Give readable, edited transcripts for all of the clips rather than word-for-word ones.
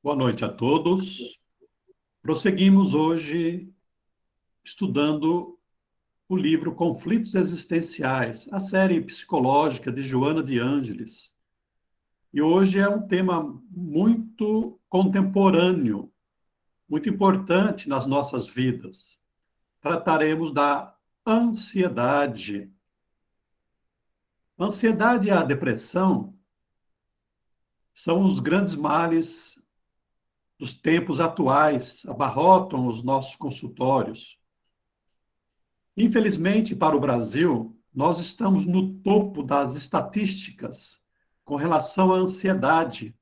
Boa noite a todos. Prosseguimos hoje estudando o livro Conflitos Existenciais, a série psicológica de Joana de Ângeles. E hoje é um tema muito contemporâneo, muito importante nas nossas vidas. Trataremos da ansiedade. A ansiedade e a depressão são os grandes males dos tempos atuais, abarrotam os nossos consultórios. Infelizmente, para o Brasil, nós estamos no topo das estatísticas com relação à ansiedade.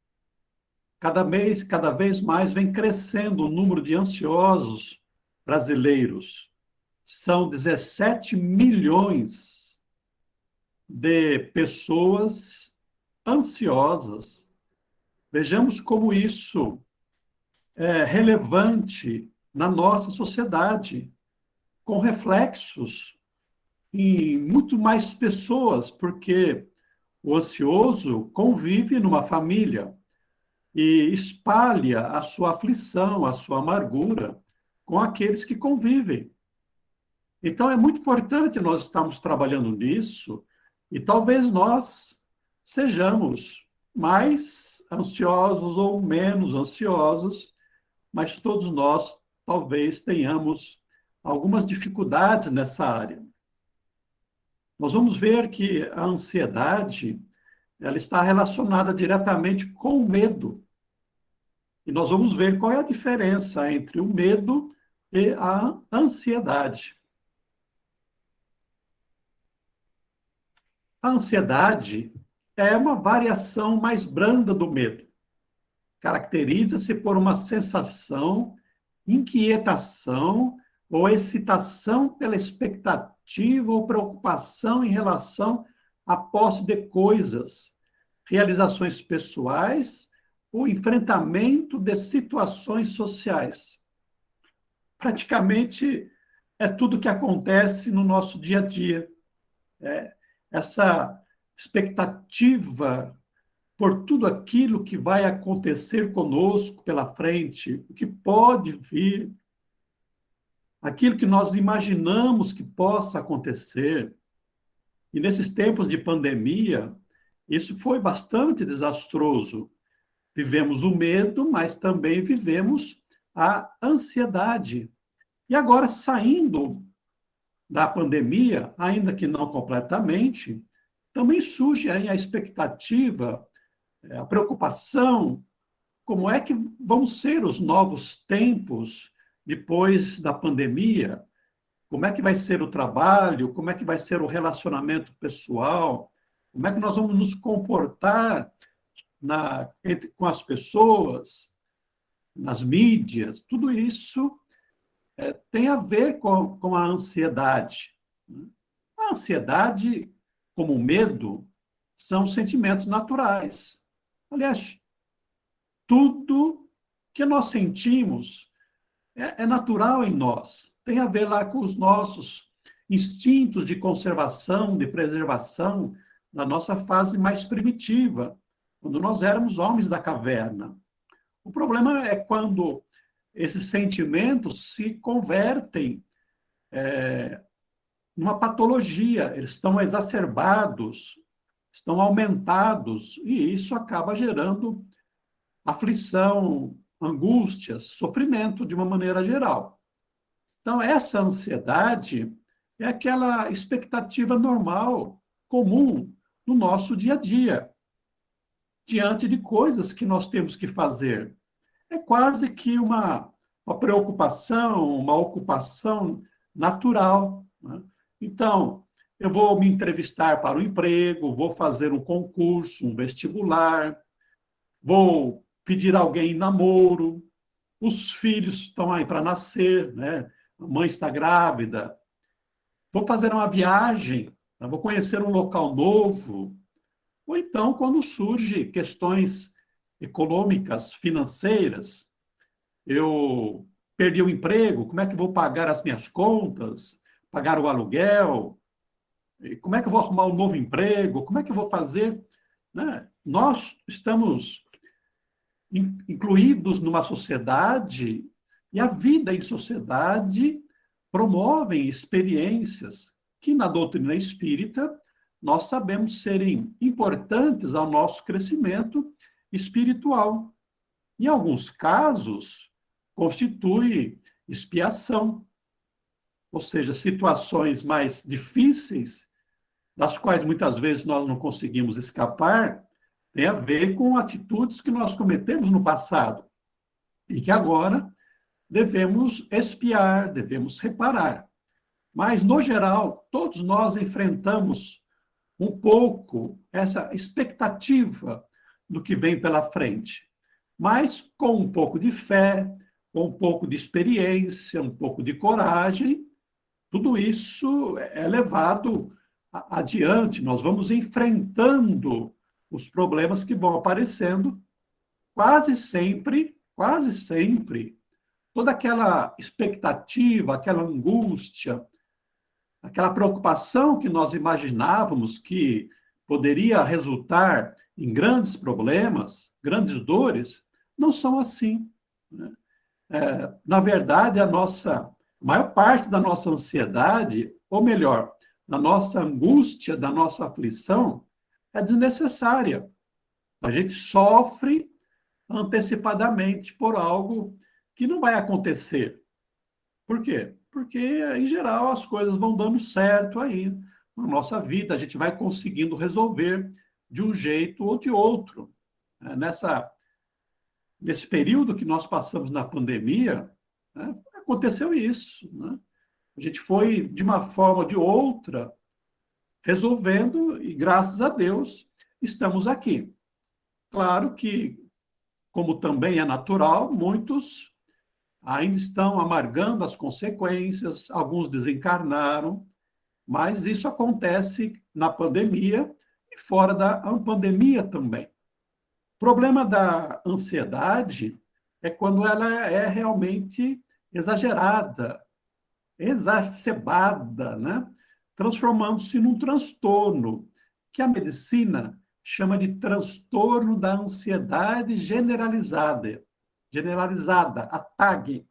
Cada vez mais vem crescendo o número de ansiosos brasileiros. São 17 milhões de pessoas ansiosas. Vejamos como isso relevante na nossa sociedade, com reflexos em muito mais pessoas, porque o ansioso convive numa família e espalha a sua aflição, a sua amargura com aqueles que convivem. Então, é muito importante nós estarmos trabalhando nisso e talvez nós sejamos mais ansiosos ou menos ansiosos, mas todos nós talvez tenhamos algumas dificuldades nessa área. Nós vamos ver que a ansiedade, ela está relacionada diretamente com o medo. E nós vamos ver qual é a diferença entre o medo e a ansiedade. A ansiedade é uma variação mais branda do medo. Caracteriza-se por uma sensação, inquietação ou excitação pela expectativa ou preocupação em relação à posse de coisas, realizações pessoais ou enfrentamento de situações sociais. Praticamente é tudo que acontece no nosso dia a dia. Essa expectativa por tudo aquilo que vai acontecer conosco pela frente, o que pode vir, aquilo que nós imaginamos que possa acontecer. E nesses tempos de pandemia, isso foi bastante desastroso. Vivemos o medo, mas também vivemos a ansiedade. E agora, saindo da pandemia, ainda que não completamente, também surge aí a expectativa, a preocupação, como é que vão ser os novos tempos depois da pandemia? Como é que vai ser o trabalho? Como é que vai ser o relacionamento pessoal? Como é que nós vamos nos comportar com as pessoas, nas mídias? Tudo isso tem a ver com a ansiedade. A ansiedade, como o medo, são sentimentos naturais. Aliás, tudo que nós sentimos é natural em nós. Tem a ver lá com os nossos instintos de conservação, de preservação, na nossa fase mais primitiva, quando nós éramos homens da caverna. O problema é quando esses sentimentos se convertem numa patologia, eles estão exacerbados, estão aumentados, e isso acaba gerando aflição, angústias, sofrimento de uma maneira geral. Então, essa ansiedade é aquela expectativa normal, comum, no nosso dia a dia, diante de coisas que nós temos que fazer. É quase que uma preocupação, uma ocupação natural, né? Então, eu vou me entrevistar para o emprego, vou fazer um concurso, um vestibular, vou pedir alguém em namoro, os filhos estão aí para nascer, né? A mãe está grávida, vou fazer uma viagem, vou conhecer um local novo, ou então quando surgem questões econômicas, financeiras, eu perdi o emprego, como é que vou pagar as minhas contas, pagar o aluguel, como é que eu vou arrumar um novo emprego, como é que eu vou fazer, né? Nós estamos incluídos numa sociedade, e a vida em sociedade promovem experiências que, na doutrina espírita, nós sabemos serem importantes ao nosso crescimento espiritual. Em alguns casos, constitui expiação, ou seja, situações mais difíceis, das quais muitas vezes nós não conseguimos escapar, tem a ver com atitudes que nós cometemos no passado e que agora devemos expiar, devemos reparar. Mas, no geral, todos nós enfrentamos um pouco essa expectativa do que vem pela frente, mas com um pouco de fé, com um pouco de experiência, um pouco de coragem, tudo isso é levado adiante, nós vamos enfrentando os problemas que vão aparecendo, quase sempre, toda aquela expectativa, aquela angústia, aquela preocupação que nós imaginávamos que poderia resultar em grandes problemas, grandes dores, não são assim, né? Na verdade, a maior parte da nossa ansiedade, ou melhor, da nossa angústia, da nossa aflição, é desnecessária. A gente sofre antecipadamente por algo que não vai acontecer. Por quê? Porque, em geral, as coisas vão dando certo aí na nossa vida, a gente vai conseguindo resolver de um jeito ou de outro. Nesse período que nós passamos na pandemia, né, aconteceu isso, né? A gente foi, de uma forma ou de outra, resolvendo e, graças a Deus, estamos aqui. Claro que, como também é natural, muitos ainda estão amargando as consequências, alguns desencarnaram, mas isso acontece na pandemia e fora da pandemia também. O problema da ansiedade é quando ela é realmente exagerada, exacerbada, né? Transformando-se num transtorno, que a medicina chama de transtorno da ansiedade generalizada, a TAG,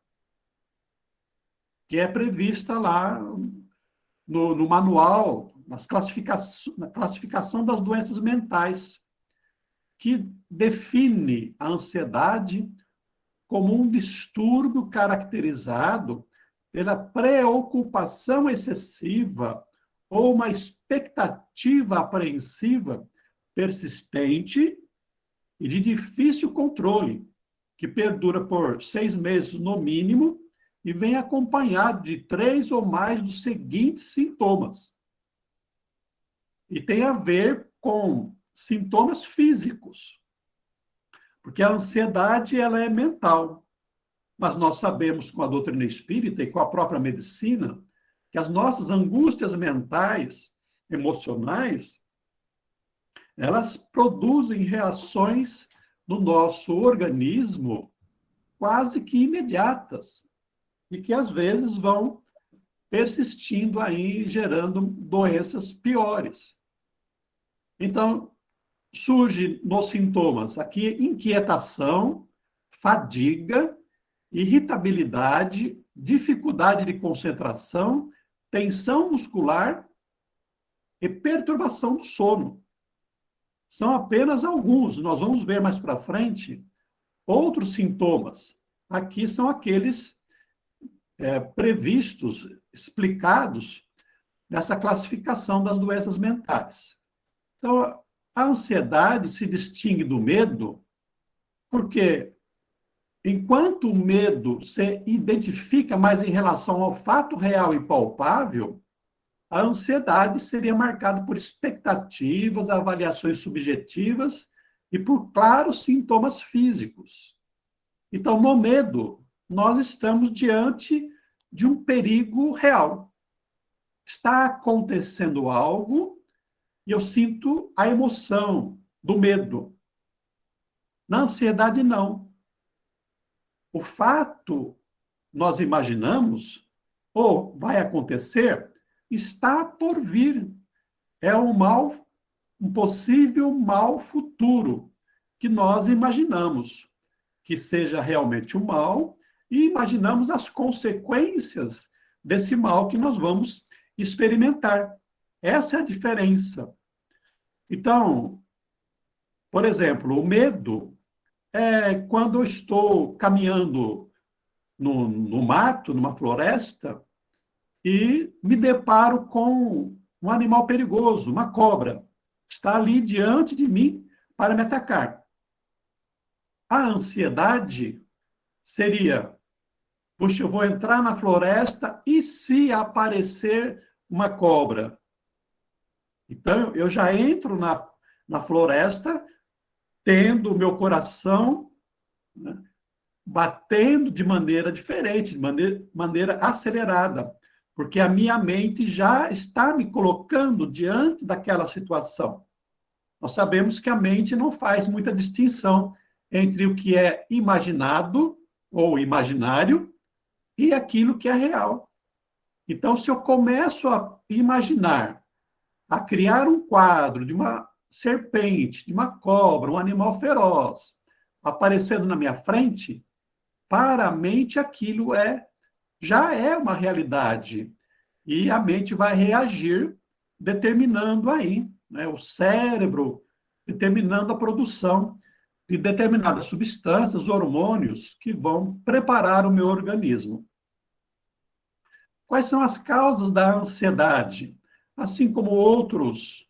que é prevista lá no manual, na classificação das doenças mentais, que define a ansiedade como um distúrbio caracterizado pela preocupação excessiva ou uma expectativa apreensiva persistente e de difícil controle, que perdura por 6 meses no mínimo e vem acompanhado de 3 ou mais dos seguintes sintomas. E tem a ver com sintomas físicos, porque a ansiedade ela é mental. Mas nós sabemos com a doutrina espírita e com a própria medicina que as nossas angústias mentais, emocionais, elas produzem reações no nosso organismo quase que imediatas e que às vezes vão persistindo aí, gerando doenças piores. Então, surge nos sintomas aqui inquietação, fadiga, irritabilidade, dificuldade de concentração, tensão muscular e perturbação do sono. São apenas alguns, nós vamos ver mais para frente outros sintomas. Aqui são aqueles previstos, explicados nessa classificação das doenças mentais. Então, a ansiedade se distingue do medo porque, enquanto o medo se identifica mais em relação ao fato real e palpável, a ansiedade seria marcada por expectativas, avaliações subjetivas e por claros sintomas físicos. Então, no medo, nós estamos diante de um perigo real. Está acontecendo algo e eu sinto a emoção do medo. Na ansiedade, não. O fato, nós imaginamos, ou vai acontecer, está por vir. É um possível mal futuro que nós imaginamos. que seja realmente o mal e imaginamos as consequências desse mal que nós vamos experimentar. Essa é a diferença. Então, por exemplo, o medo é quando eu estou caminhando no mato, numa floresta, e me deparo com um animal perigoso, uma cobra. Está ali diante de mim para me atacar. A ansiedade seria: puxa, eu vou entrar na floresta e se aparecer uma cobra? Então, eu já entro na floresta tendo o meu coração, né, batendo de maneira diferente, de maneira acelerada, porque a minha mente já está me colocando diante daquela situação. Nós sabemos que a mente não faz muita distinção entre o que é imaginado ou imaginário e aquilo que é real. Então, se eu começo a imaginar, a criar um quadro de uma serpente, de uma cobra, um animal feroz, aparecendo na minha frente, para a mente aquilo já é uma realidade. E a mente vai reagir determinando aí, né, o cérebro determinando a produção de determinadas substâncias, hormônios, que vão preparar o meu organismo. Quais são as causas da ansiedade? Assim como outros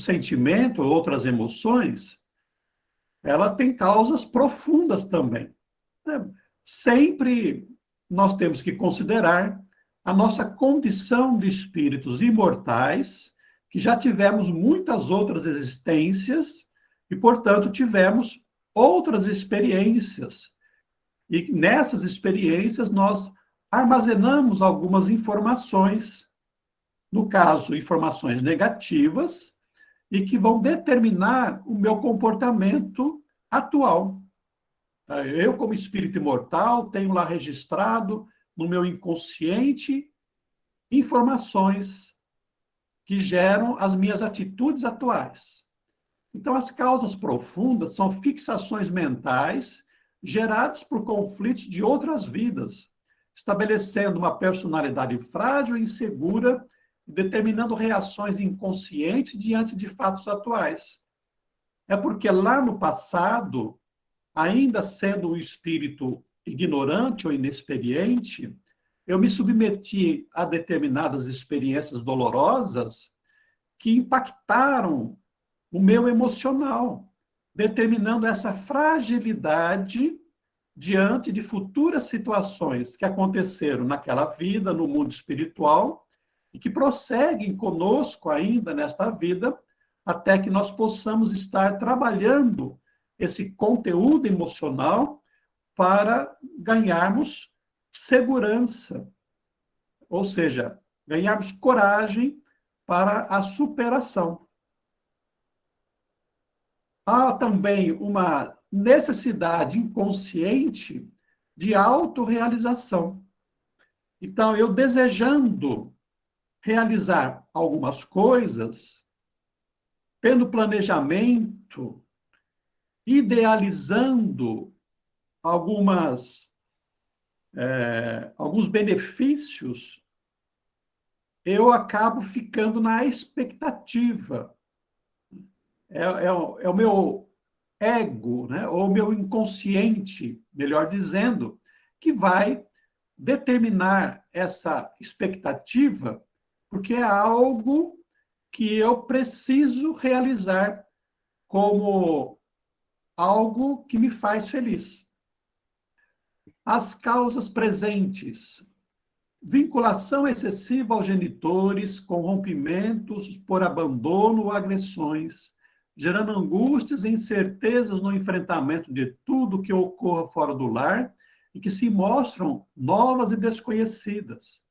sentimentos, outras emoções, ela tem causas profundas também. Sempre nós temos que considerar a nossa condição de espíritos imortais, que já tivemos muitas outras existências e, portanto, tivemos outras experiências. E nessas experiências nós armazenamos algumas informações, no caso, informações negativas, e que vão determinar o meu comportamento atual. Eu, como espírito imortal, tenho lá registrado no meu inconsciente informações que geram as minhas atitudes atuais. Então, as causas profundas são fixações mentais geradas por conflitos de outras vidas, estabelecendo uma personalidade frágil e insegura, determinando reações inconscientes diante de fatos atuais. É porque lá no passado, ainda sendo um espírito ignorante ou inexperiente, eu me submeti a determinadas experiências dolorosas que impactaram o meu emocional, determinando essa fragilidade diante de futuras situações que aconteceram naquela vida, no mundo espiritual, e que prosseguem conosco ainda nesta vida, até que nós possamos estar trabalhando esse conteúdo emocional para ganharmos segurança, ou seja, ganharmos coragem para a superação. Há também uma necessidade inconsciente de autorrealização. Então, eu desejando realizar algumas coisas, tendo planejamento, idealizando alguns benefícios, eu acabo ficando na expectativa. É o meu ego, né? Ou o meu inconsciente, melhor dizendo, que vai determinar essa expectativa, porque é algo que eu preciso realizar como algo que me faz feliz. As causas presentes: vinculação excessiva aos genitores, com rompimentos por abandono ou agressões, gerando angústias e incertezas no enfrentamento de tudo que ocorra fora do lar e que se mostram novas e desconhecidas.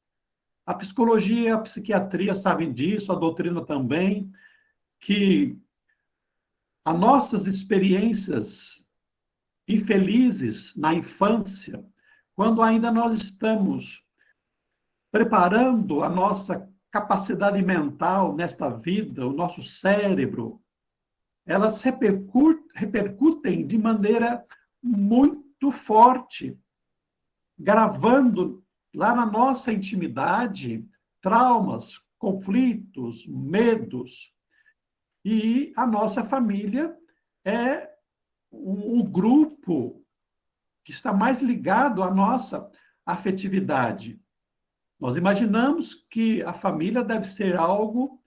A psicologia e a psiquiatria sabem disso, a doutrina também, que as nossas experiências infelizes na infância, quando ainda nós estamos preparando a nossa capacidade mental nesta vida, o nosso cérebro, elas repercutem de maneira muito forte, gravando lá na nossa intimidade traumas, conflitos, medos. E a nossa família é o grupo que está mais ligado à nossa afetividade. Nós imaginamos que a família deve ser algo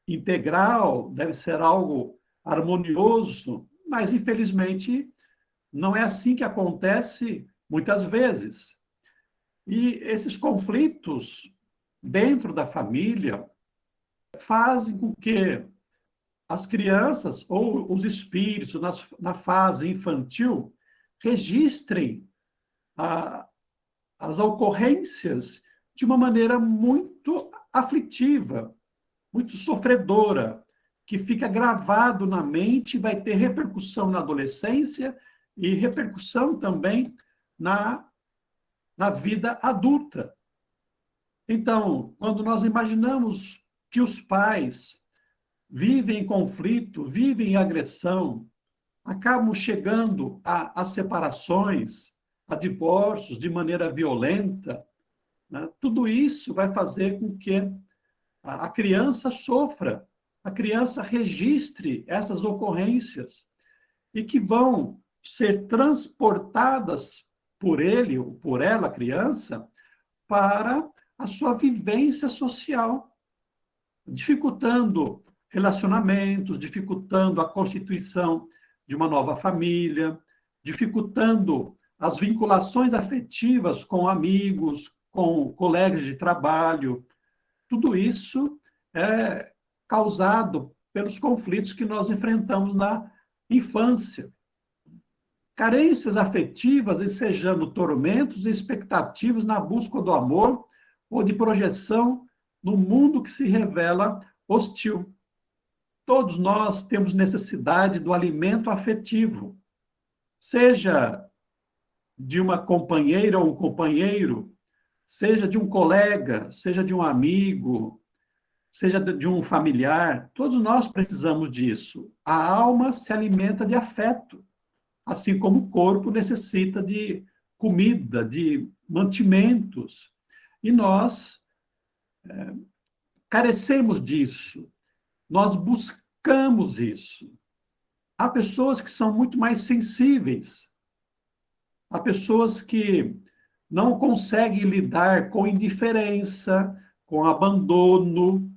integral, deve ser algo harmonioso, mas, infelizmente, não é assim que acontece muitas vezes. E esses conflitos dentro da família fazem com que as crianças ou os espíritos na fase infantil registrem as ocorrências de uma maneira muito aflitiva, muito sofredora, que fica gravado na mente e vai ter repercussão na adolescência e repercussão também na vida adulta. Então, quando nós imaginamos que os pais vivem em conflito, vivem em agressão, acabam chegando a separações, a divórcios de maneira violenta, né? Tudo isso vai fazer com que a criança sofra, a criança registre essas ocorrências e que vão ser transportadas por ele ou por ela, a criança, para a sua vivência social, dificultando relacionamentos, dificultando a constituição de uma nova família, dificultando as vinculações afetivas com amigos, com colegas de trabalho. Tudo isso é causado pelos conflitos que nós enfrentamos na infância. Carências afetivas ensejando tormentos e expectativas na busca do amor ou de projeção no mundo que se revela hostil. Todos nós temos necessidade do alimento afetivo, seja de uma companheira ou um companheiro, seja de um colega, seja de um amigo, seja de um familiar. Todos nós precisamos disso. A alma se alimenta de afeto, assim como o corpo necessita de comida, de mantimentos. E nós carecemos disso. Nós buscamos isso. Há pessoas que são muito mais sensíveis. Há pessoas que não conseguem lidar com indiferença, com abandono.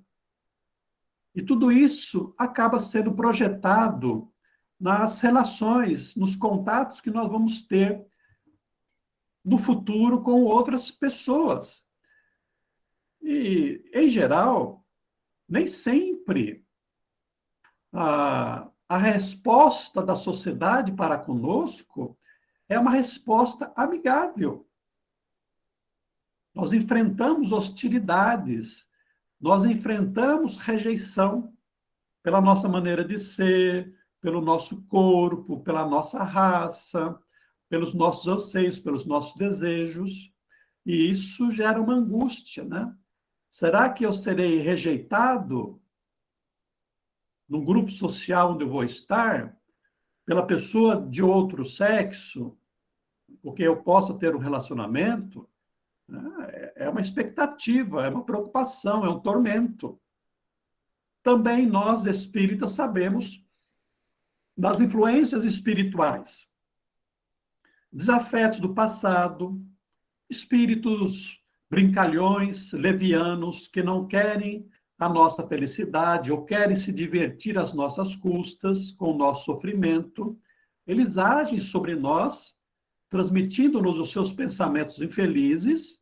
E tudo isso acaba sendo projetado nas relações, nos contatos que nós vamos ter no futuro com outras pessoas. E, em geral, nem sempre a resposta da sociedade para conosco é uma resposta amigável. Nós enfrentamos hostilidades, nós enfrentamos rejeição pela nossa maneira de ser, pelo nosso corpo, pela nossa raça, pelos nossos anseios, pelos nossos desejos. E isso gera uma angústia, né? Será que eu serei rejeitado no grupo social onde eu vou estar pela pessoa de outro sexo, porque eu possa ter um relacionamento? É uma expectativa, é uma preocupação, é um tormento. Também nós, espíritas, sabemos das influências espirituais, desafetos do passado, espíritos brincalhões, levianos, que não querem a nossa felicidade ou querem se divertir às nossas custas, com o nosso sofrimento. Eles agem sobre nós, transmitindo-nos os seus pensamentos infelizes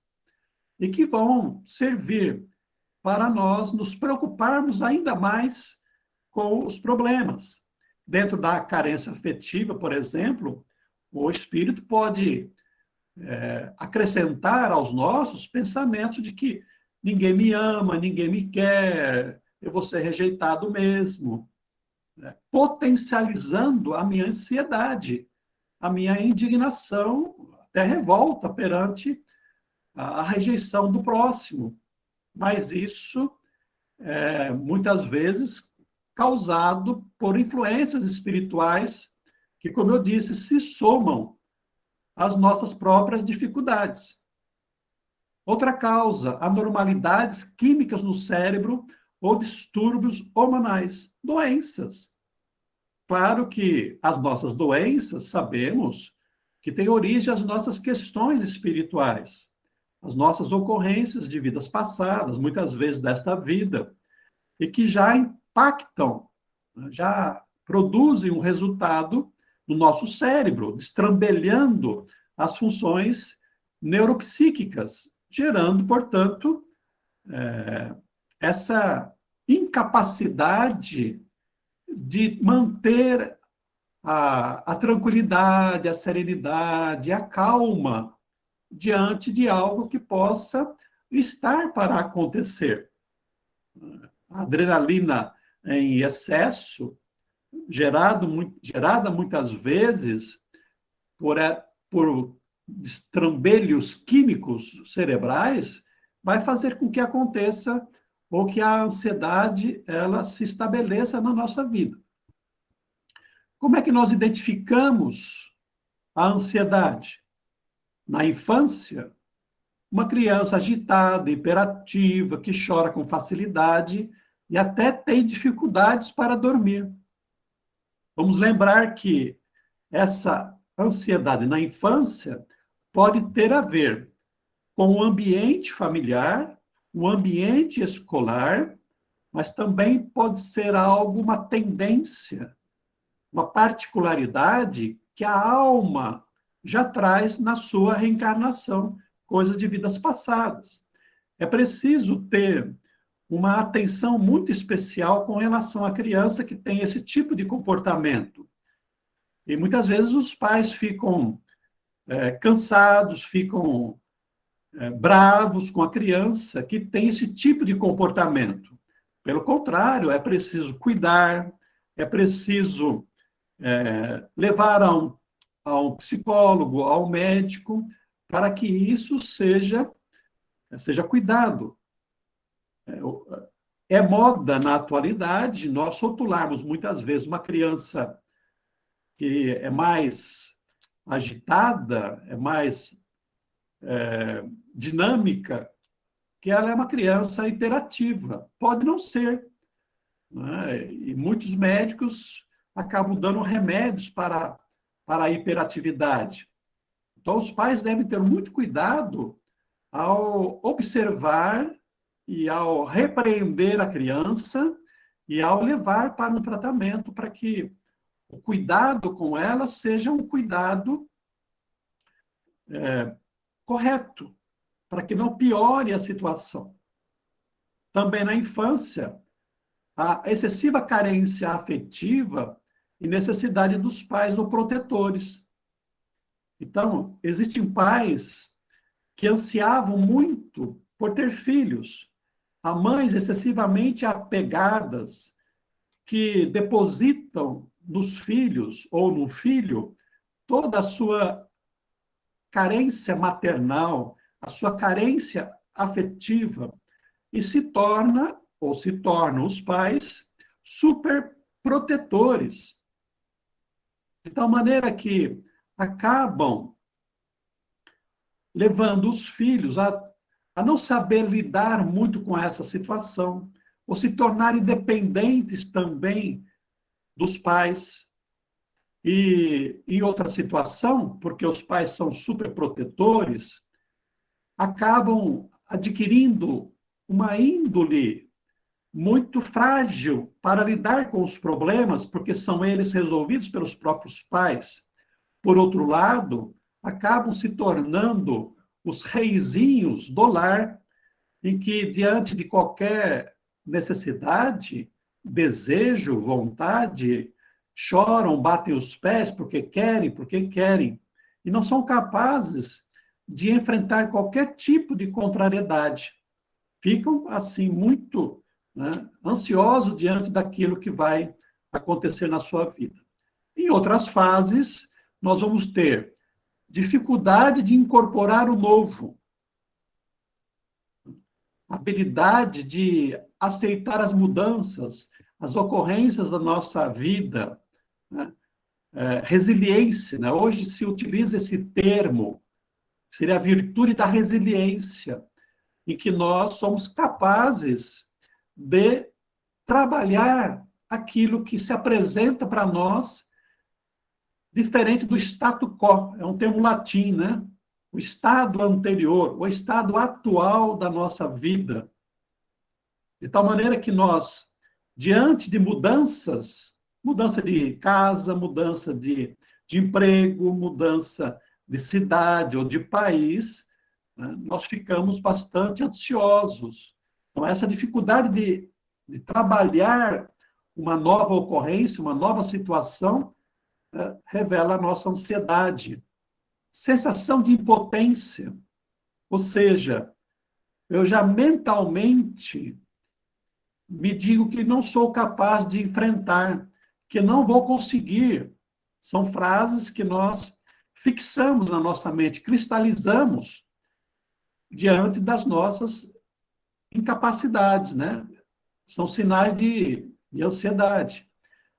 e que vão servir para nós nos preocuparmos ainda mais com os problemas. Dentro da carência afetiva, por exemplo, o espírito pode acrescentar aos nossos pensamentos de que ninguém me ama, ninguém me quer, eu vou ser rejeitado mesmo, né? Potencializando a minha ansiedade, a minha indignação, até revolta perante a rejeição do próximo. Mas isso muitas vezes causado por influências espirituais que, como eu disse, se somam as nossas próprias dificuldades. Outra causa, anormalidades químicas no cérebro ou distúrbios hormonais, doenças. Claro que as nossas doenças, sabemos que têm origem às nossas questões espirituais, as nossas ocorrências de vidas passadas, muitas vezes desta vida, e que já impactam, já produzem um resultado no nosso cérebro, destrambelhando as funções neuropsíquicas, gerando, portanto, essa incapacidade de manter a tranquilidade, a serenidade, a calma diante de algo que possa estar para acontecer. A adrenalina em excesso, gerada muitas vezes por destrambelhos químicos cerebrais, vai fazer com que aconteça ou que a ansiedade ela se estabeleça na nossa vida. Como é que nós identificamos a ansiedade? Na infância, uma criança agitada, hiperativa, que chora com facilidade e até tem dificuldades para dormir. Vamos lembrar que essa ansiedade na infância pode ter a ver com o ambiente familiar, o ambiente escolar, mas também pode ser uma tendência, uma particularidade que a alma já traz na sua reencarnação, coisas de vidas passadas. É preciso ter uma atenção muito especial com relação à criança que tem esse tipo de comportamento. E muitas vezes os pais ficam cansados, ficam bravos com a criança que tem esse tipo de comportamento. Pelo contrário, é preciso cuidar, é preciso levar a um psicólogo, ao médico, para que isso seja cuidado. É moda na atualidade nós rotularmos muitas vezes uma criança que é mais agitada, é mais dinâmica, que ela é uma criança hiperativa. Pode não ser, né? E muitos médicos acabam dando remédios para a hiperatividade. Então, os pais devem ter muito cuidado ao observar e ao repreender a criança e ao levar para um tratamento para que o cuidado com ela seja um cuidado correto, para que não piore a situação. Também na infância, a excessiva carência afetiva e necessidade dos pais ou protetores. Então, existem pais que ansiavam muito por ter filhos, há mães excessivamente apegadas que depositam nos filhos ou no filho toda a sua carência maternal, a sua carência afetiva, e se tornam os pais super protetores, de tal maneira que acabam levando os filhos a não saber lidar muito com essa situação, ou se tornarem dependentes também dos pais. E em outra situação, porque os pais são superprotetores, acabam adquirindo uma índole muito frágil para lidar com os problemas, porque são eles resolvidos pelos próprios pais. Por outro lado, acabam se tornando os reizinhos do lar, em que, diante de qualquer necessidade, desejo, vontade, choram, batem os pés porque querem, e não são capazes de enfrentar qualquer tipo de contrariedade. Ficam, assim, muito, né, ansiosos diante daquilo que vai acontecer na sua vida. Em outras fases, nós vamos ter dificuldade de incorporar o novo, habilidade de aceitar as mudanças, as ocorrências da nossa vida, né? resiliência, né? Hoje se utiliza esse termo, seria a virtude da resiliência, em que nós somos capazes de trabalhar aquilo que se apresenta para nós diferente do status quo, é um termo latim, né? O estado anterior, o estado atual da nossa vida. De tal maneira que nós, diante de mudanças, mudança de casa, mudança de emprego, mudança de cidade ou de país, né, nós ficamos bastante ansiosos. Então, essa dificuldade de trabalhar uma nova ocorrência, uma nova situação, revela a nossa ansiedade. Sensação de impotência, ou seja, eu já mentalmente me digo que não sou capaz de enfrentar, que não vou conseguir. São frases que nós fixamos na nossa mente, cristalizamos diante das nossas incapacidades, né? São sinais de ansiedade.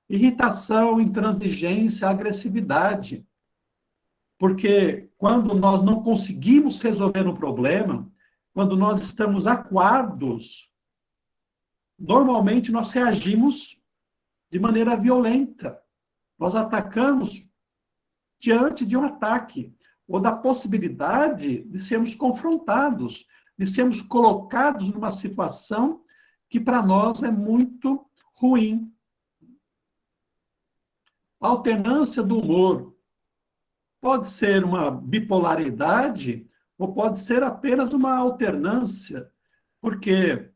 Irritação, intransigência, agressividade. Porque quando nós não conseguimos resolver um problema, quando nós estamos acuados, normalmente nós reagimos de maneira violenta. Nós atacamos diante de um ataque, ou da possibilidade de sermos confrontados, de sermos colocados numa situação que para nós é muito ruim. A alternância do humor pode ser uma bipolaridade ou pode ser apenas uma alternância, porque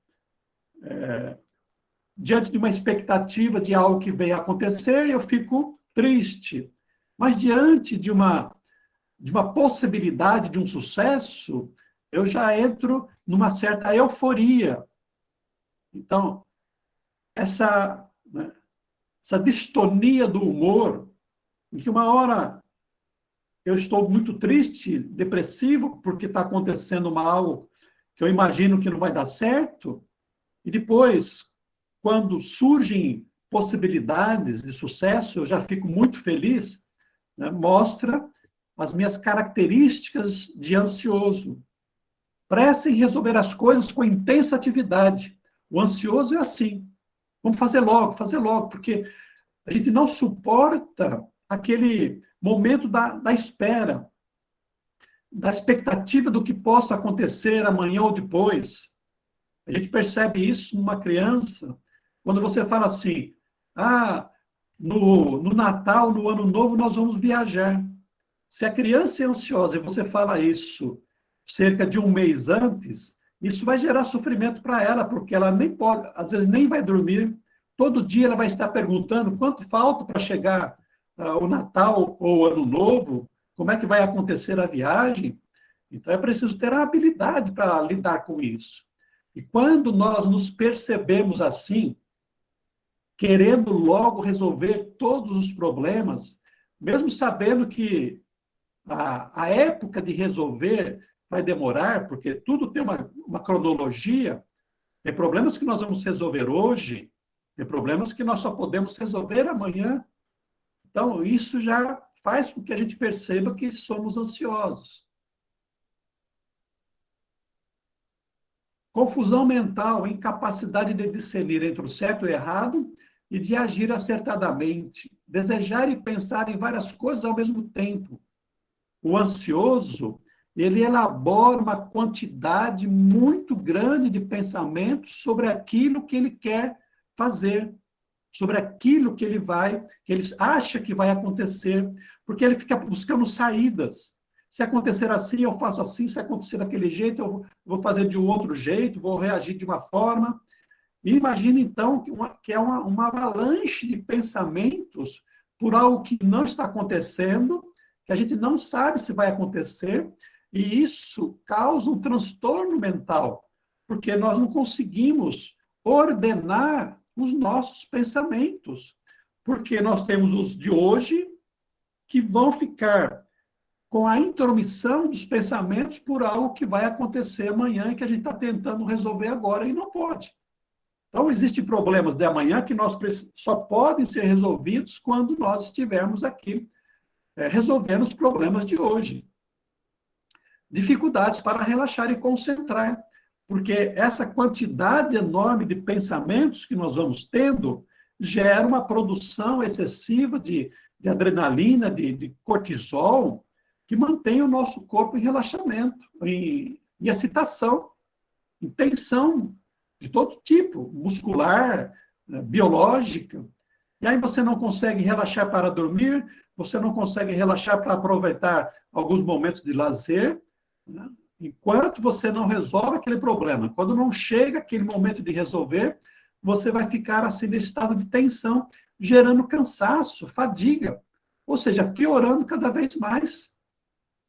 diante de uma expectativa de algo que vem acontecer, eu fico triste. Mas diante de uma possibilidade de um sucesso, eu já entro numa certa euforia. Então, né, essa distonia do humor, em que uma hora eu estou muito triste, depressivo, porque está acontecendo algo que eu imagino que não vai dar certo, e depois, quando surgem possibilidades de sucesso, eu já fico muito feliz, né? Mostra as minhas características de ansioso. Pressa em resolver as coisas com intensa atividade. O ansioso é assim. Vamos fazer logo, porque a gente não suporta aquele momento da espera, da expectativa do que possa acontecer amanhã ou depois. A gente percebe isso numa criança, quando você fala assim, no Natal, no Ano Novo, nós vamos viajar. Se a criança é ansiosa e você fala isso cerca de um mês antes, isso vai gerar sofrimento para ela, porque ela nem pode, às vezes nem vai dormir. Todo dia ela vai estar perguntando quanto falta para chegar o Natal ou o Ano Novo, como é que vai acontecer a viagem. Então, é preciso ter a habilidade para lidar com isso. E quando nós nos percebemos assim, querendo logo resolver todos os problemas, mesmo sabendo que a época de resolver vai demorar, porque tudo tem uma cronologia, tem problemas que nós vamos resolver hoje, tem problemas que nós só podemos resolver amanhã. Então, isso já faz com que a gente perceba que somos ansiosos. Confusão mental, incapacidade de discernir entre o certo e o errado e de agir acertadamente, desejar e pensar em várias coisas ao mesmo tempo. O ansioso, ele elabora uma quantidade muito grande de pensamentos sobre aquilo que ele quer fazer, sobre aquilo que ele acha que vai acontecer, porque ele fica buscando saídas. Se acontecer assim, eu faço assim, se acontecer daquele jeito, eu vou fazer de um outro jeito, vou reagir de uma forma. E imagina, então, que é uma avalanche de pensamentos por algo que não está acontecendo, que a gente não sabe se vai acontecer, e isso causa um transtorno mental, porque nós não conseguimos ordenar os nossos pensamentos, porque nós temos os de hoje que vão ficar com a intromissão dos pensamentos por algo que vai acontecer amanhã e que a gente está tentando resolver agora e não pode. Então, existem problemas de amanhã que só podem ser resolvidos quando nós estivermos aqui resolvendo os problemas de hoje. Dificuldades para relaxar e concentrar, porque essa quantidade enorme de pensamentos que nós vamos tendo gera uma produção excessiva de adrenalina, de cortisol, que mantém o nosso corpo em relaxamento, em excitação, em tensão de todo tipo, muscular, biológica. E aí você não consegue relaxar para dormir, você não consegue relaxar para aproveitar alguns momentos de lazer, né? Enquanto você não resolve aquele problema. Quando não chega aquele momento de resolver, você vai ficar assim nesse estado de tensão, gerando cansaço, fadiga, ou seja, piorando cada vez mais,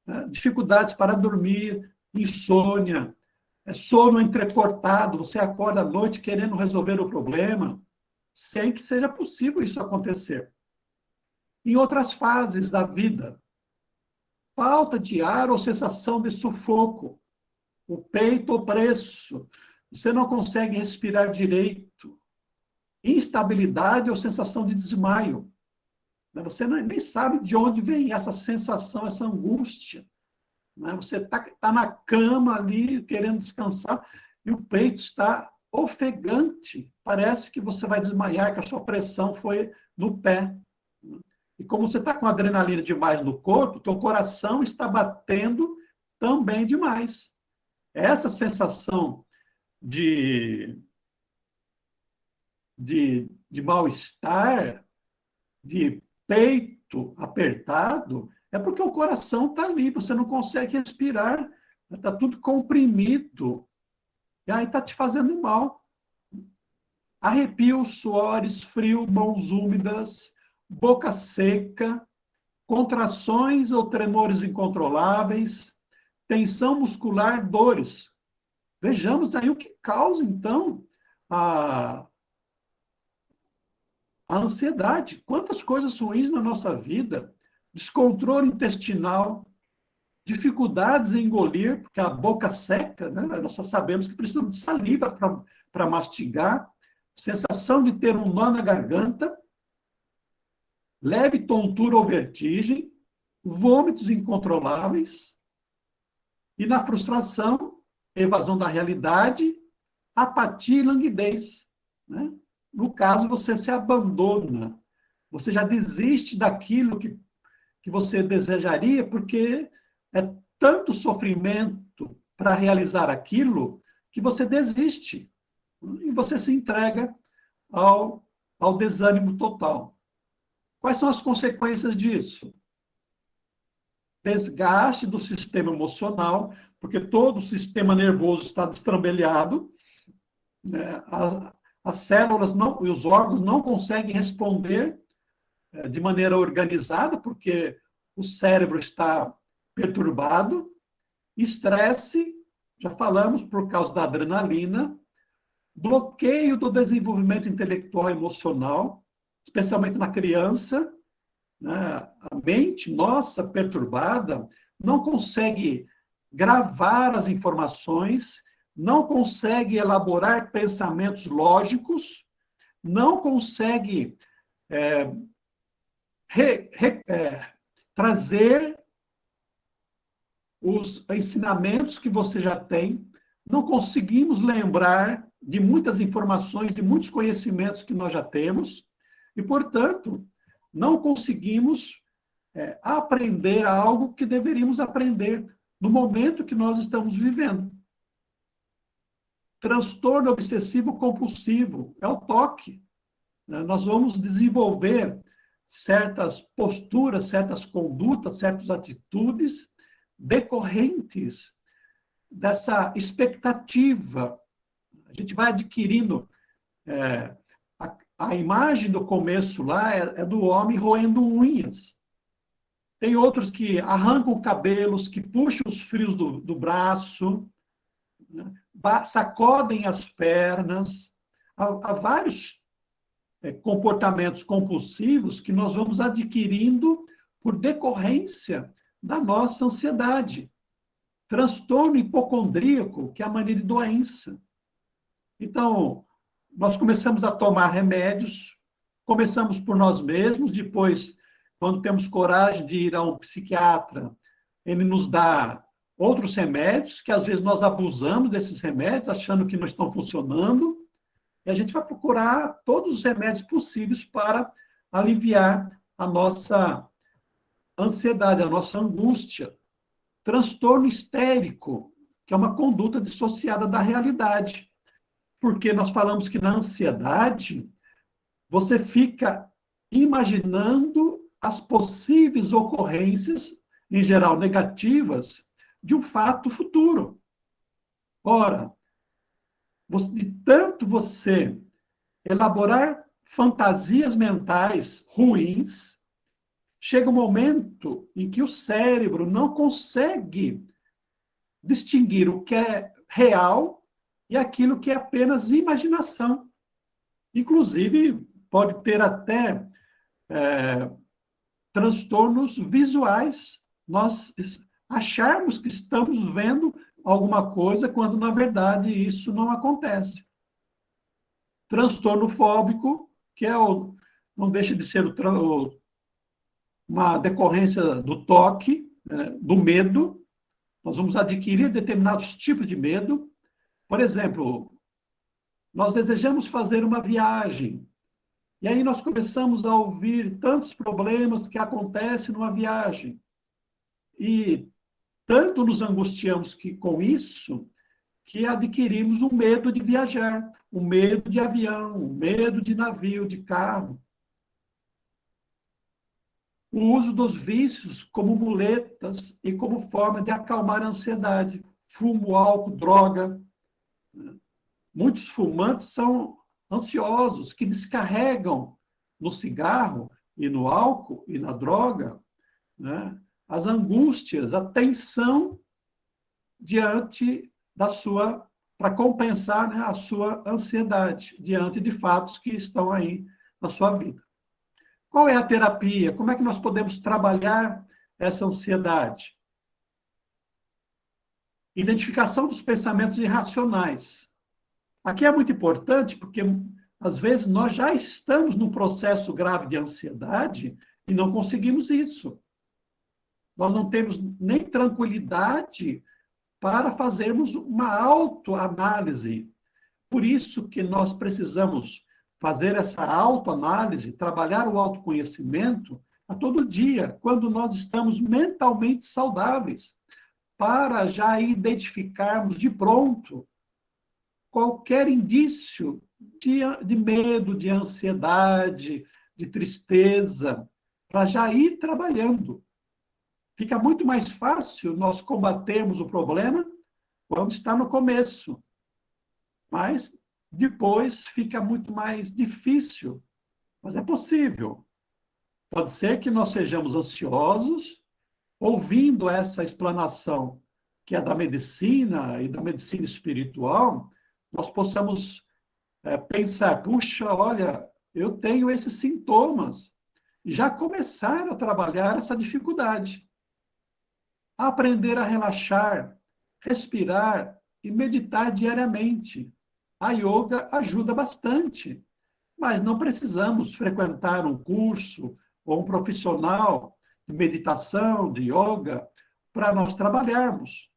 né? Dificuldades para dormir, insônia, sono entrecortado, você acorda à noite querendo resolver o problema, sem que seja possível isso acontecer. Em outras fases da vida, falta de ar ou sensação de sufoco, o peito opresso, você não consegue respirar direito, instabilidade ou sensação de desmaio. Você nem sabe de onde vem essa sensação, essa angústia. Você está na cama ali, querendo descansar, e o peito está ofegante. Parece que você vai desmaiar, que a sua pressão foi no pé. E como você está com adrenalina demais no corpo, teu coração está batendo também demais. Essa sensação de mal-estar, de peito apertado, é porque o coração está ali, você não consegue respirar, está tudo comprimido, e aí está te fazendo mal. Arrepios, suores, frio, mãos úmidas, boca seca, contrações ou tremores incontroláveis, tensão muscular, dores. Vejamos aí o que causa, então, a ansiedade. Quantas coisas ruins na nossa vida, descontrole intestinal, dificuldades em engolir, porque a boca seca, né? Nós só sabemos que precisamos de saliva para mastigar, sensação de ter um nó na garganta, leve tontura ou vertigem, vômitos incontroláveis, e na frustração, evasão da realidade, apatia e languidez, né? No caso, você se abandona, você já desiste daquilo que você desejaria, porque é tanto sofrimento para realizar aquilo que você desiste e você se entrega ao desânimo total. Quais são as consequências disso? Desgaste do sistema emocional, porque todo o sistema nervoso está destrambelhado, né? As células e os órgãos não conseguem responder de maneira organizada, porque o cérebro está perturbado, estresse, já falamos, por causa da adrenalina, bloqueio do desenvolvimento intelectual e emocional, especialmente na criança, né? A mente nossa perturbada não consegue gravar as informações, não consegue elaborar pensamentos lógicos, não consegue trazer os ensinamentos que você já tem, não conseguimos lembrar de muitas informações, de muitos conhecimentos que nós já temos, e, portanto, não conseguimos aprender algo que deveríamos aprender no momento que nós estamos vivendo. Transtorno obsessivo compulsivo é o toque. Nós vamos desenvolver certas posturas, certas condutas, certas atitudes decorrentes dessa expectativa. A gente vai adquirindo a imagem do começo lá é do homem roendo unhas. Tem outros que arrancam cabelos, que puxam os fios do braço, né? Sacodem as pernas. Há vários comportamentos compulsivos que nós vamos adquirindo por decorrência da nossa ansiedade. Transtorno hipocondríaco, que é a mania de doença. Então, nós começamos a tomar remédios, começamos por nós mesmos, depois, quando temos coragem de ir a um psiquiatra, ele nos dá outros remédios, que às vezes nós abusamos desses remédios, achando que não estão funcionando, e a gente vai procurar todos os remédios possíveis para aliviar a nossa ansiedade, a nossa angústia. Transtorno histérico, que é uma conduta dissociada da realidade. Porque nós falamos que na ansiedade, você fica imaginando as possíveis ocorrências, em geral negativas, de um fato futuro. Ora, de tanto você elaborar fantasias mentais ruins, chega um momento em que o cérebro não consegue distinguir o que é real e aquilo que é apenas imaginação. Inclusive, pode ter até transtornos visuais. Nós acharmos que estamos vendo alguma coisa, quando, na verdade, isso não acontece. Transtorno fóbico, que não deixa de ser uma decorrência do toque, do medo. Nós vamos adquirir determinados tipos de medo. Por exemplo, nós desejamos fazer uma viagem, e aí nós começamos a ouvir tantos problemas que acontecem numa viagem. E tanto nos angustiamos com isso, que adquirimos um medo de viajar, um medo de avião, um medo de navio, de carro. O uso dos vícios como muletas e como forma de acalmar a ansiedade. Fumo, álcool, droga. Muitos fumantes são ansiosos, que descarregam no cigarro e no álcool e na droga, né, as angústias, a tensão diante para compensar, né, a sua ansiedade, diante de fatos que estão aí na sua vida. Qual é a terapia? Como é que nós podemos trabalhar essa ansiedade? Identificação dos pensamentos irracionais. Aqui é muito importante, porque às vezes nós já estamos num processo grave de ansiedade e não conseguimos isso. Nós não temos nem tranquilidade para fazermos uma autoanálise. Por isso que nós precisamos fazer essa autoanálise, trabalhar o autoconhecimento a todo dia, quando nós estamos mentalmente saudáveis, para já identificarmos de pronto qualquer indício de medo, de ansiedade, de tristeza, para já ir trabalhando. Fica muito mais fácil nós combatermos o problema quando está no começo. Mas depois fica muito mais difícil. Mas é possível. Pode ser que nós sejamos ansiosos, ouvindo essa explanação que é da medicina e da medicina espiritual, nós possamos pensar, puxa, olha, eu tenho esses sintomas, e já começar a trabalhar essa dificuldade. Aprender a relaxar, respirar e meditar diariamente. A yoga ajuda bastante, mas não precisamos frequentar um curso ou um profissional de meditação, de yoga, para nós trabalharmos,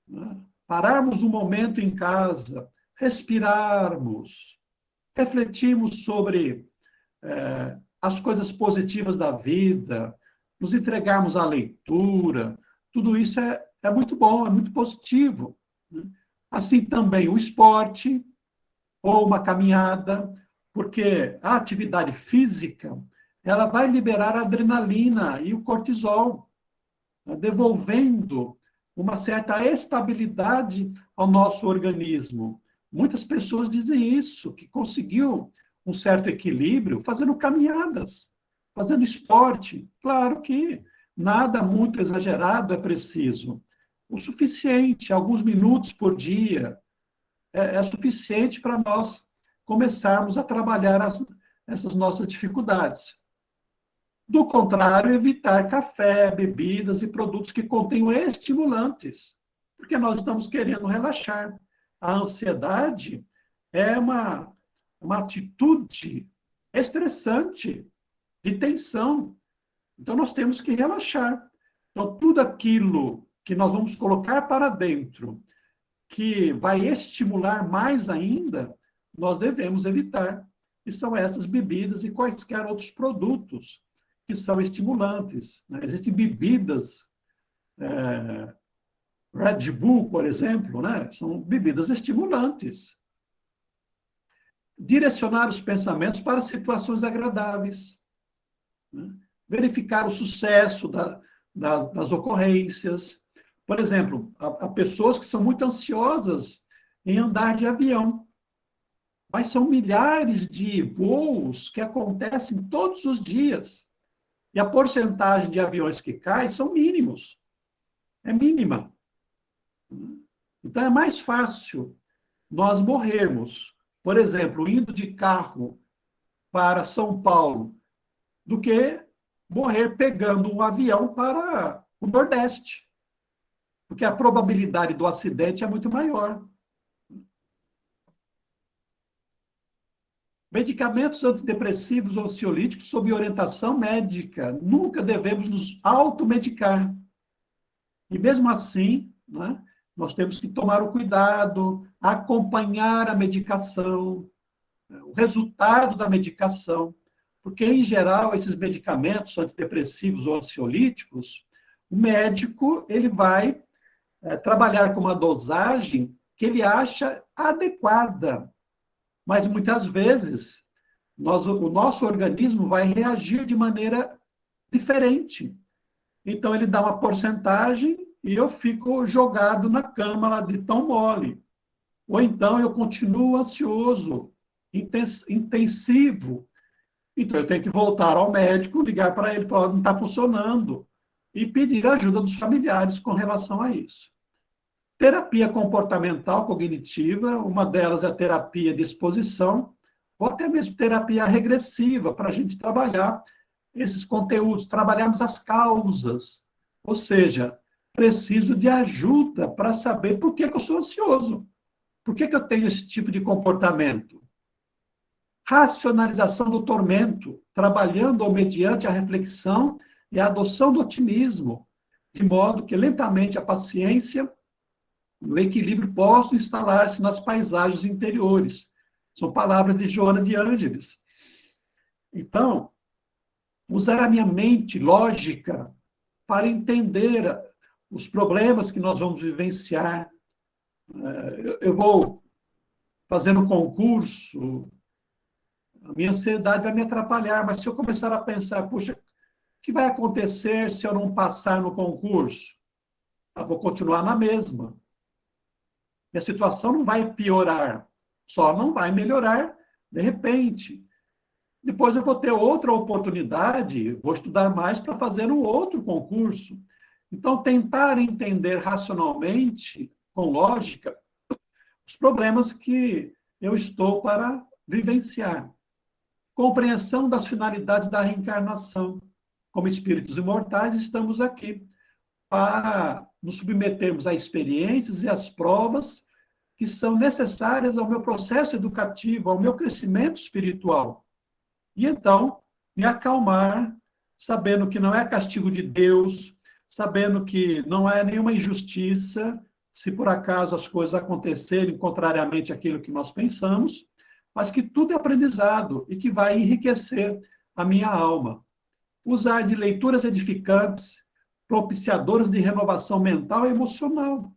né? Pararmos um momento em casa, respirarmos, refletirmos sobre as coisas positivas da vida, nos entregarmos à leitura, tudo isso é muito bom, é muito positivo, né? Assim também o esporte, ou uma caminhada, porque a atividade física, ela vai liberar a adrenalina e o cortisol, né, devolvendo uma certa estabilidade ao nosso organismo. Muitas pessoas dizem isso, que conseguiu um certo equilíbrio fazendo caminhadas, fazendo esporte. Claro que nada muito exagerado é preciso. O suficiente, alguns minutos por dia, é suficiente para nós começarmos a trabalhar essas nossas dificuldades. Do contrário, evitar café, bebidas e produtos que contenham estimulantes, porque nós estamos querendo relaxar. A ansiedade é uma atitude estressante, de tensão. Então, nós temos que relaxar. Então, tudo aquilo que nós vamos colocar para dentro, que vai estimular mais ainda, nós devemos evitar. E são essas bebidas e quaisquer outros produtos que são estimulantes. Né? Existem bebidas, Red Bull, por exemplo, né? São bebidas estimulantes. Direcionar os pensamentos para situações agradáveis. Né? Verificar o sucesso das ocorrências. Por exemplo, há pessoas que são muito ansiosas em andar de avião, mas são milhares de voos que acontecem todos os dias. E a porcentagem de aviões que caem são mínimos. É mínima. Então, é mais fácil nós morrermos, por exemplo, indo de carro para São Paulo, do que morrer pegando um avião para o Nordeste. Porque a probabilidade do acidente é muito maior. Medicamentos antidepressivos ou ansiolíticos sob orientação médica. Nunca devemos nos automedicar. E mesmo assim, né, nós temos que tomar o cuidado, acompanhar a medicação, o resultado da medicação, porque, em geral, esses medicamentos antidepressivos ou ansiolíticos, o médico ele vai trabalhar com uma dosagem que ele acha adequada, mas muitas vezes o nosso organismo vai reagir de maneira diferente. Então, ele dá uma porcentagem e eu fico jogado na cama lá de tão mole. Ou então eu continuo ansioso, intensivo. Então, eu tenho que voltar ao médico, ligar para ele, falar, não está funcionando, e pedir ajuda dos familiares com relação a isso. Terapia comportamental cognitiva, uma delas é a terapia de exposição, ou até mesmo terapia regressiva, para a gente trabalhar esses conteúdos, trabalharmos as causas. Ou seja, preciso de ajuda para saber por que eu sou ansioso. Por que eu tenho esse tipo de comportamento? Racionalização do tormento, trabalhando mediante a reflexão e a adoção do otimismo, de modo que lentamente a paciência e o equilíbrio possam instalar-se nas paisagens interiores. São palavras de Joana de Ângeles. Então, usar a minha mente lógica para entender os problemas que nós vamos vivenciar. Eu vou fazendo concurso, a minha ansiedade vai me atrapalhar, mas se eu começar a pensar, puxa, o que vai acontecer se eu não passar no concurso? Eu vou continuar na mesma. E a situação não vai piorar, só não vai melhorar de repente. Depois eu vou ter outra oportunidade, vou estudar mais para fazer um outro concurso. Então, tentar entender racionalmente, com lógica, os problemas que eu estou para vivenciar. Compreensão das finalidades da reencarnação. Como espíritos imortais, estamos aqui para nos submetermos a experiências e às provas que são necessárias ao meu processo educativo, ao meu crescimento espiritual. E então, me acalmar, sabendo que não é castigo de Deus, sabendo que não é nenhuma injustiça, se por acaso as coisas acontecerem contrariamente àquilo que nós pensamos, mas que tudo é aprendizado e que vai enriquecer a minha alma. Usar de leituras edificantes, propiciadoras de renovação mental e emocional.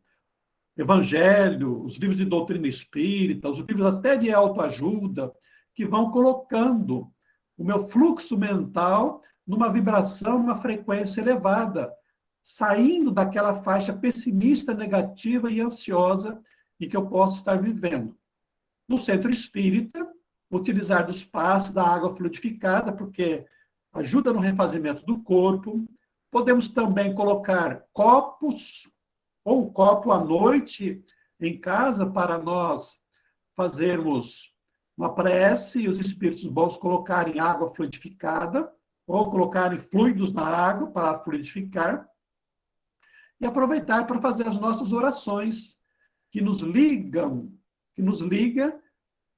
Evangelho, os livros de doutrina espírita, os livros até de autoajuda, que vão colocando o meu fluxo mental numa vibração, numa frequência elevada, saindo daquela faixa pessimista, negativa e ansiosa em que eu posso estar vivendo. No centro espírita, utilizar dos passos da água fluidificada, porque ajuda no refazimento do corpo. Podemos também colocar copos, ou um copo à noite em casa, para nós fazermos uma prece e os espíritos bons colocarem água fluidificada, ou colocarem fluidos na água para fluidificar, e aproveitar para fazer as nossas orações, que nos liga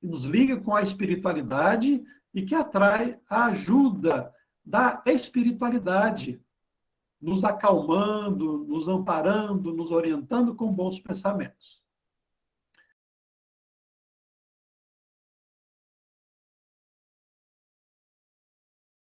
que nos liga com a espiritualidade e que atrai a ajuda da espiritualidade, nos acalmando, nos amparando, nos orientando com bons pensamentos.